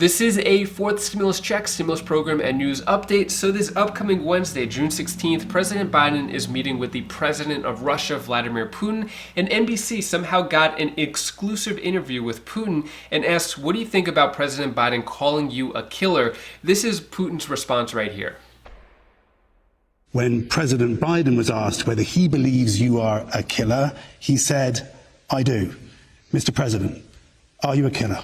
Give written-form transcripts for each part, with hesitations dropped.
This is a fourth stimulus check, stimulus program, and news update. So this upcoming Wednesday, June 16th, President Biden is meeting with the president of Russia, Vladimir Putin, and NBC somehow got an exclusive interview with Putin and asks, what do you think about President Biden calling you a killer? This is Putin's response right here. When President Biden was asked whether he believes you are a killer, he said, I do. Mr. President, are you a killer?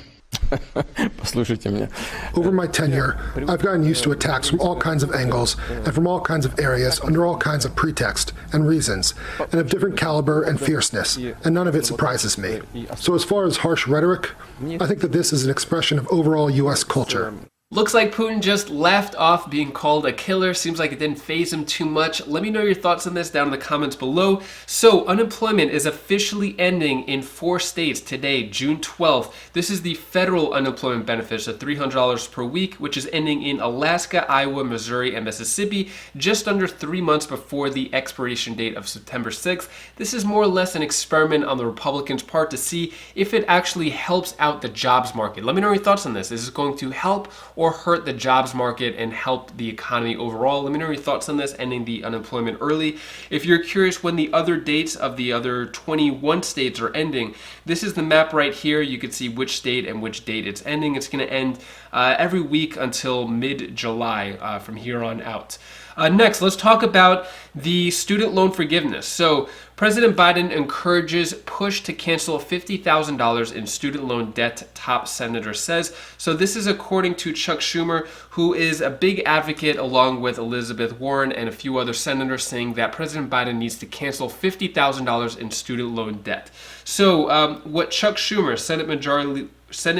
Послушайте меня. Over my tenure, I've gotten used to attacks from all kinds of angles and from all kinds of areas under all kinds of pretext and reasons, and of different caliber and fierceness, and none of it surprises me. So as far as harsh rhetoric, I think that this is an expression of overall U.S. culture. Looks like Putin just laughed off being called a killer. Seems like it didn't faze him too much. Let me know your thoughts on this down in the comments below. So, unemployment is officially ending in 4 states today, June 12th. This is the federal unemployment benefits of $300 per week, which is ending in Alaska, Iowa, Missouri, and Mississippi, just under 3 months before the expiration date of September 6th. This is more or less an experiment on the Republicans' part to see if it actually helps out the jobs market. Let me know your thoughts on this. Is it going to help or hurt the jobs market and help the economy overall? Let me know your thoughts on this, ending the unemployment early. If you're curious when the other dates of the other 21 states are ending, this is the map right here. You can see which state and which date it's ending. It's going to end every week until mid-July from here on out. Next, let's talk about the student loan forgiveness. So, President Biden encourages push to cancel $50,000 in student loan debt, top senator says. So this is according to Chuck Schumer, who is a big advocate along with Elizabeth Warren and a few other senators, saying that President Biden needs to cancel $50,000 in student loan debt. So what Chuck Schumer, Senate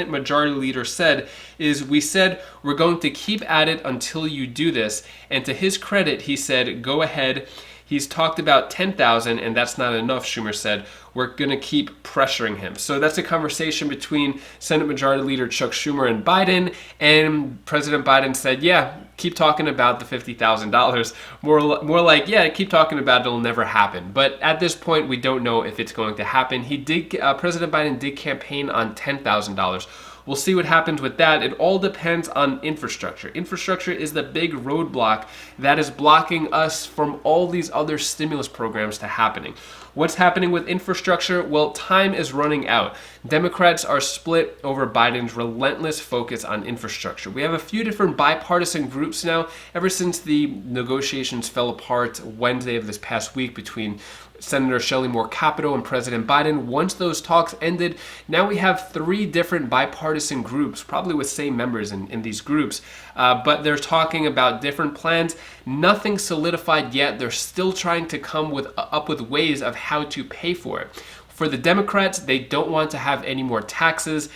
Majority Leader, said is, we said we're going to keep at it until you do this. And to his credit, he said, go ahead. He's talked about 10,000, and that's not enough, Schumer said. We're going to keep pressuring him. So that's a conversation between Senate Majority Leader Chuck Schumer and Biden, and President Biden said, yeah, keep talking about the $50,000. More like, yeah, keep talking about it, it'll never happen. But at this point, we don't know if it's going to happen. President Biden did campaign on $10,000. We'll see what happens with that. It all depends on infrastructure. Infrastructure is the big roadblock that is blocking us from all these other stimulus programs to happening. What's happening with infrastructure? Well, time is running out. Democrats are split over Biden's relentless focus on infrastructure. We have a few different bipartisan groups now, ever since the negotiations fell apart Wednesday of this past week between Senator Shelley Moore Capito and President Biden. Once those talks ended, now we have 3 different bipartisan groups, probably with same members in these groups, but they're talking about different plans. Nothing solidified yet. They're still trying to come up with ways of how to pay for it. For the Democrats, they don't want to have any more taxes.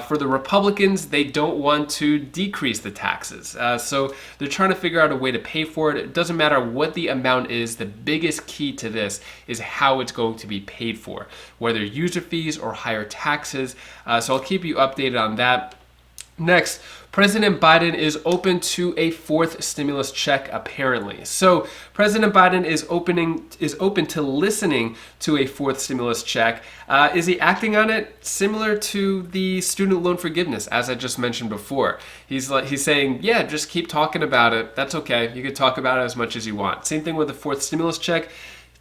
For the Republicans, they don't want to decrease the taxes. So they're trying to figure out a way to pay for it. It doesn't matter what the amount is. The biggest key to this is how it's going to be paid for, whether user fees or higher taxes. So I'll keep you updated on that. Next, President Biden is open to a 4th stimulus check, apparently. So President Biden is open to listening to a 4th stimulus check. Is he acting on it? Similar to the student loan forgiveness, as I just mentioned before. He's saying, yeah, just keep talking about it. That's okay. You can talk about it as much as you want. Same thing with the 4th stimulus check.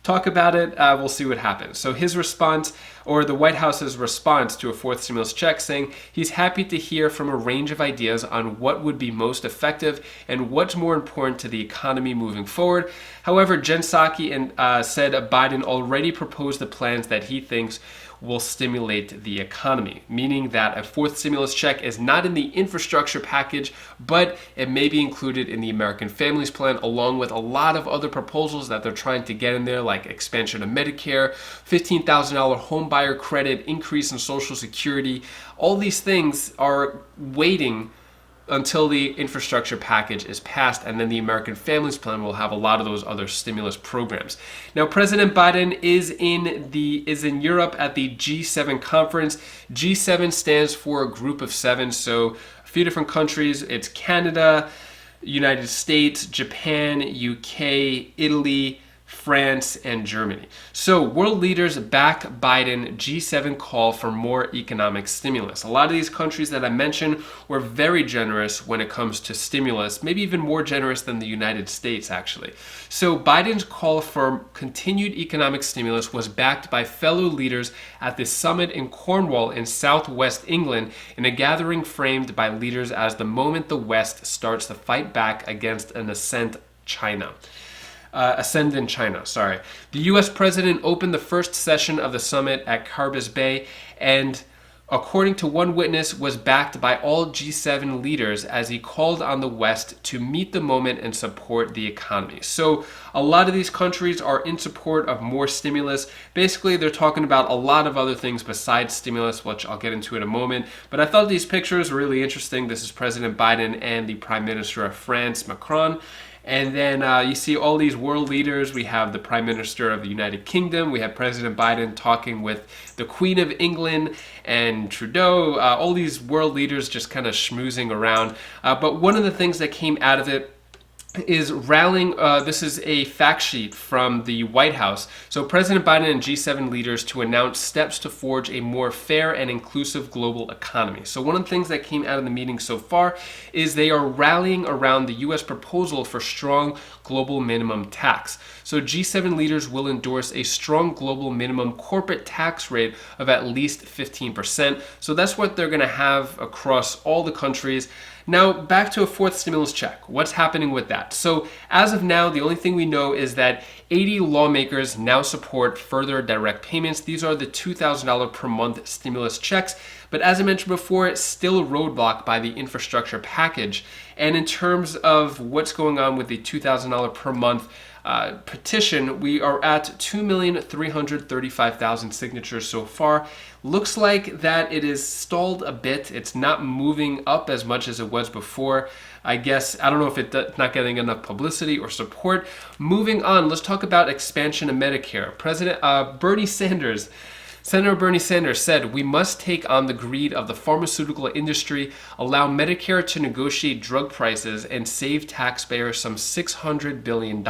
Talk about it, we'll see what happens. So his response, or the White House's response to a 4th stimulus check, saying he's happy to hear from a range of ideas on what would be most effective and what's more important to the economy moving forward. However, Jen Psaki said Biden already proposed the plans that he thinks will stimulate the economy, meaning that a 4th stimulus check is not in the infrastructure package, but it may be included in the American Families Plan, along with a lot of other proposals that they're trying to get in there, like expansion of Medicare, $15,000 home buyer credit, increase in Social Security. All these things are waiting until the infrastructure package is passed, and then the American Families Plan will have a lot of those other stimulus programs. Now, President Biden is in Europe at the G7 conference. G7 stands for a group of 7, so a few different countries. It's Canada, United States, Japan, UK, Italy, France, and Germany. So world leaders back Biden G7 call for more economic stimulus. A lot of these countries that I mentioned were very generous when it comes to stimulus, maybe even more generous than the United States, actually. So Biden's call for continued economic stimulus was backed by fellow leaders at the summit in Cornwall in southwest England in a gathering framed by leaders as the moment the West starts to fight back against an ascendant China. The U.S. president opened the first session of the summit at Carbis Bay and, according to one witness, was backed by all G7 leaders as he called on the West to meet the moment and support the economy. So a lot of these countries are in support of more stimulus. Basically, they're talking about a lot of other things besides stimulus, which I'll get into in a moment. But I thought these pictures were really interesting. This is President Biden and the Prime Minister of France, Macron. And then you see all these world leaders. We have the Prime Minister of the United Kingdom. We have President Biden talking with the Queen of England and Trudeau. All these world leaders just kind of schmoozing around. But one of the things that came out of it is rallying, this is a fact sheet from the White House. So President Biden and G7 leaders to announce steps to forge a more fair and inclusive global economy. So one of the things that came out of the meeting so far is they are rallying around the U.S. proposal for strong global minimum tax. So G7 leaders will endorse a strong global minimum corporate tax rate of at least 15%. So that's what they're going to have across all the countries. Now, back to a fourth stimulus check. What's happening with that? So, as of now, the only thing we know is that 80 lawmakers now support further direct payments. These are the $2,000 per month stimulus checks. But as I mentioned before, it's still a roadblock by the infrastructure package. And in terms of what's going on with the $2,000 per month petition, we are at 2,335,000 signatures so far. Looks like that it is stalled a bit. It's not moving up as much as it was before. I guess, I don't know if it's not getting enough publicity or support. Moving on, let's talk about expansion of Medicare. Senator Bernie Sanders said, "We must take on the greed of the pharmaceutical industry, allow Medicare to negotiate drug prices, and save taxpayers some $600 billion.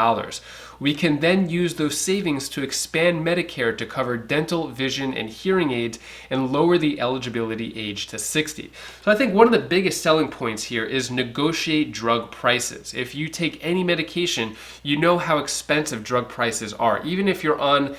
We can then use those savings to expand Medicare to cover dental, vision, and hearing aids and lower the eligibility age to 60. So I think one of the biggest selling points here is negotiate drug prices. If you take any medication, you know how expensive drug prices are. Even if you're on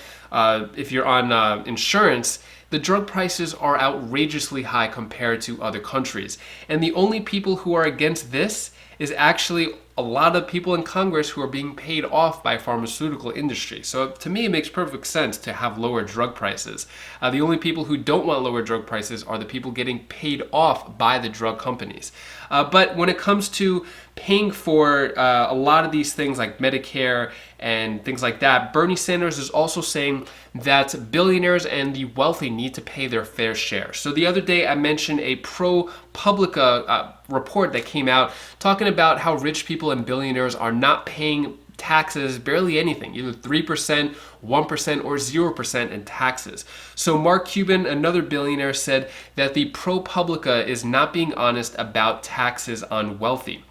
insurance, the drug prices are outrageously high compared to other countries. And the only people who are against this is actually a lot of people in Congress who are being paid off by pharmaceutical industry. So to me, it makes perfect sense to have lower drug prices. The only people who don't want lower drug prices are the people getting paid off by the drug companies. But when it comes to paying for a lot of these things like Medicare and things like that, Bernie Sanders is also saying that billionaires and the wealthy need to pay their fair share. So the other day I mentioned a ProPublica report that came out talking about how rich people and billionaires are not paying taxes, barely anything, either 3%, 1%, or 0% in taxes. So Mark Cuban, another billionaire, said that the ProPublica is not being honest about taxes on wealthy.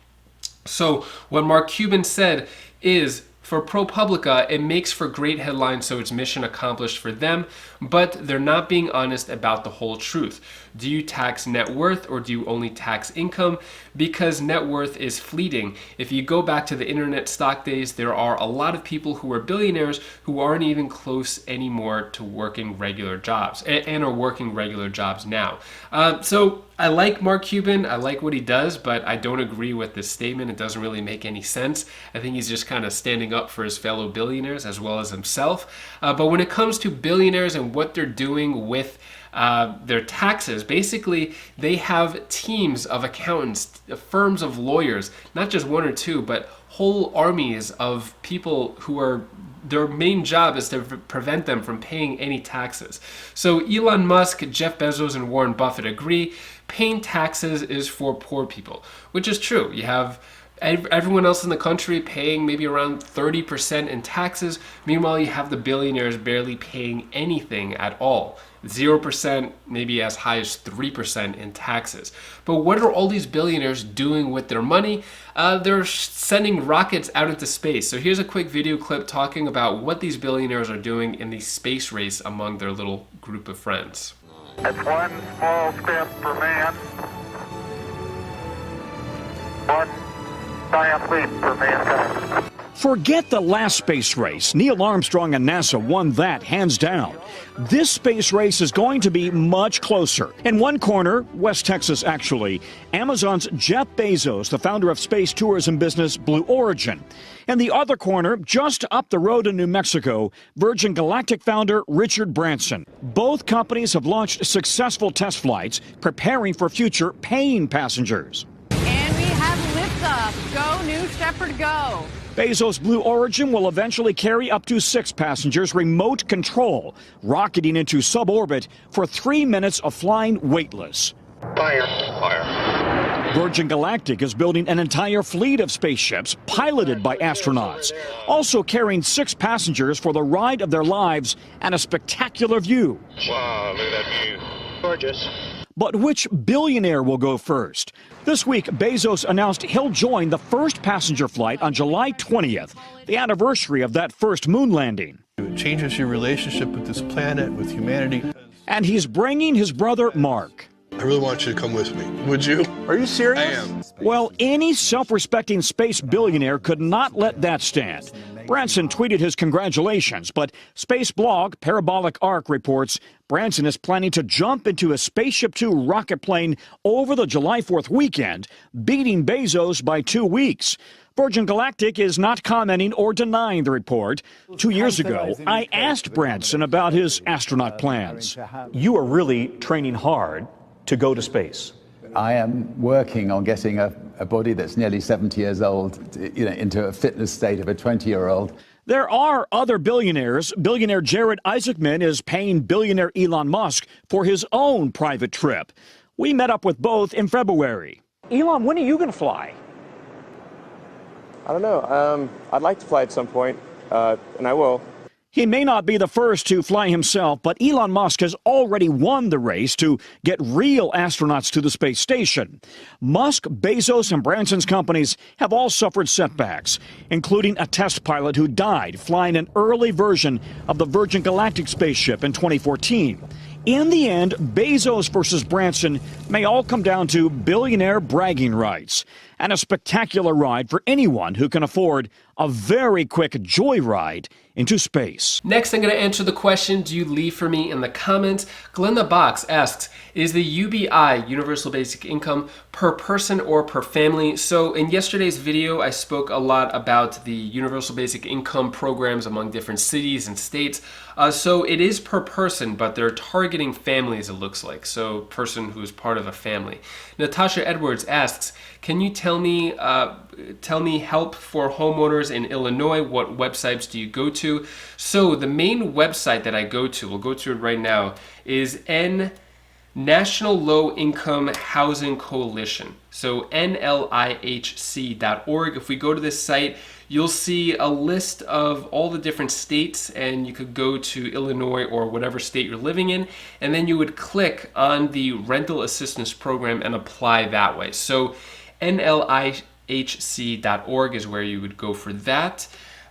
So what Mark Cuban said is, for ProPublica, it makes for great headlines, so it's mission accomplished for them, but they're not being honest about the whole truth. Do you tax net worth or do you only tax income? Because net worth is fleeting. If you go back to the internet stock days, there are a lot of people who are billionaires who aren't even close anymore to working regular jobs and are working regular jobs now. So I like Mark Cuban, I like what he does, but I don't agree with this statement. It doesn't really make any sense. I think he's just kind of standing up for his fellow billionaires as well as himself. But when it comes to billionaires and what they're doing with their taxes, basically they have teams of accountants, firms of lawyers, not just one or two, but whole armies of people who are, their main job is to prevent them from paying any taxes. So Elon Musk, Jeff Bezos, and Warren Buffett agree paying taxes is for poor people, which is true. You have everyone else in the country paying maybe around 30% in taxes. Meanwhile, you have the billionaires barely paying anything at all. 0%, maybe as high as 3% in taxes. But what are all these billionaires doing with their money? They're sending rockets out into space. So here's a quick video clip talking about what these billionaires are doing in the space race among their little group of friends. It's one small step for man, one giant leap for mankind. Forget the last space race. Neil Armstrong and NASA won that hands down. This space race is going to be much closer. In one corner, West Texas actually, Amazon's Jeff Bezos, the founder of space tourism business Blue Origin. In the other corner, just up the road in New Mexico, Virgin Galactic founder Richard Branson. Both companies have launched successful test flights, preparing for future paying passengers. And we have liftoff. Go, New Shepard, go. Bezos' Blue Origin will eventually carry up to 6 passengers remote control, rocketing into suborbit for 3 minutes of flying weightless. Fire. Virgin Galactic is building an entire fleet of spaceships piloted by astronauts, also carrying 6 passengers for the ride of their lives and a spectacular view. Wow, look at that view. Gorgeous. But which billionaire will go first? This week, Bezos announced he'll join the first passenger flight on July 20th, the anniversary of that first moon landing. It changes your relationship with this planet, with humanity. And he's bringing his brother Mark. I really want you to come with me. Would you? Are you serious? I am. Well, any self-respecting space billionaire could not let that stand. Branson tweeted his congratulations, but space blog Parabolic Arc reports Branson is planning to jump into a Spaceship Two rocket plane over the July 4th weekend, beating Bezos by 2 weeks. Virgin Galactic is not commenting or denying the report. 2 years ago, I asked Branson about his astronaut plans. You are really training hard to go to space. I am working on getting a body that's nearly 70 years old, into a fitness state of a 20-year-old. There are other billionaires. Billionaire Jared Isaacman is paying billionaire Elon Musk for his own private trip. We met up with both in February. Elon, when are you going to fly? I don't know. I'd like to fly at some point, and I will. He may not be the first to fly himself, but Elon Musk has already won the race to get real astronauts to the space station. Musk, Bezos, and Branson's companies have all suffered setbacks, including a test pilot who died flying an early version of the Virgin Galactic spaceship in 2014. In the end, Bezos versus Branson may all come down to billionaire bragging rights and a spectacular ride for anyone who can afford a very quick joyride into space. Next, I'm going to answer the question, do you leave for me, in the comments. Glenn the Box asks, is the UBI, Universal Basic Income, per person or per family? So in yesterday's video, I spoke a lot about the Universal Basic Income programs among different cities and states. So it is per person, but they're targeting families, it looks like. So person who is part of a family. Natasha Edwards asks, can you tell me help for homeowners in Illinois? What websites do you go to? So the main website that I go to, we'll go to it right now, is National Low Income Housing Coalition. So NLIHC.org. If we go to this site, you'll see a list of all the different states, and you could go to Illinois or whatever state you're living in, and then you would click on the rental assistance program and apply that way. So NLIHC.org is where you would go for that.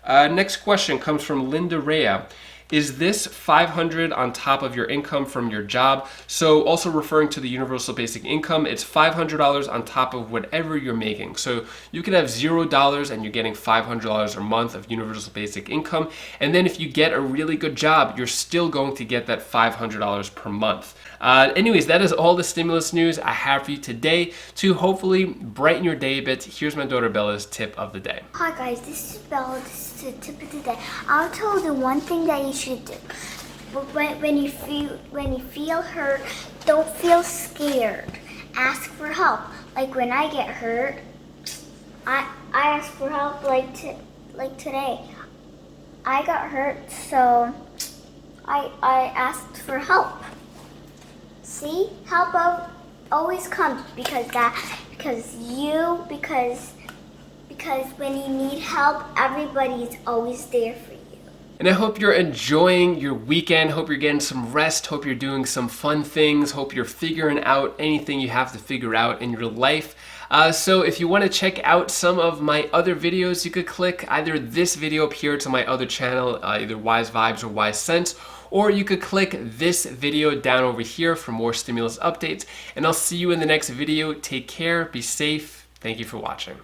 Next question comes from Linda Rea. Is this $500 on top of your income from your job? So also referring to the Universal Basic Income, it's $500 on top of whatever you're making. So you could have $0 and you're getting $500 a month of Universal Basic Income. And then if you get a really good job, you're still going to get that $500 per month. Anyways, that is all the stimulus news I have for you today to hopefully brighten your day a bit. Here's my daughter Bella's tip of the day. Hi guys, this is Bella. This is the tip of the day. I'll tell you the one thing that you should do. When you feel hurt, don't feel scared. Ask for help. Like when I get hurt, I ask for help. Like today, I got hurt, so I asked for help. See, help always comes because when you need help, everybody is always there for you. And I hope you're enjoying your weekend. Hope you're getting some rest. Hope you're doing some fun things. Hope you're figuring out anything you have to figure out in your life. So if you want to check out some of my other videos, you could click either this video up here to my other channel, either Wise Vibes or Wise Sense, or you could click this video down over here for more stimulus updates. And I'll see you in the next video. Take care, be safe. Thank you for watching.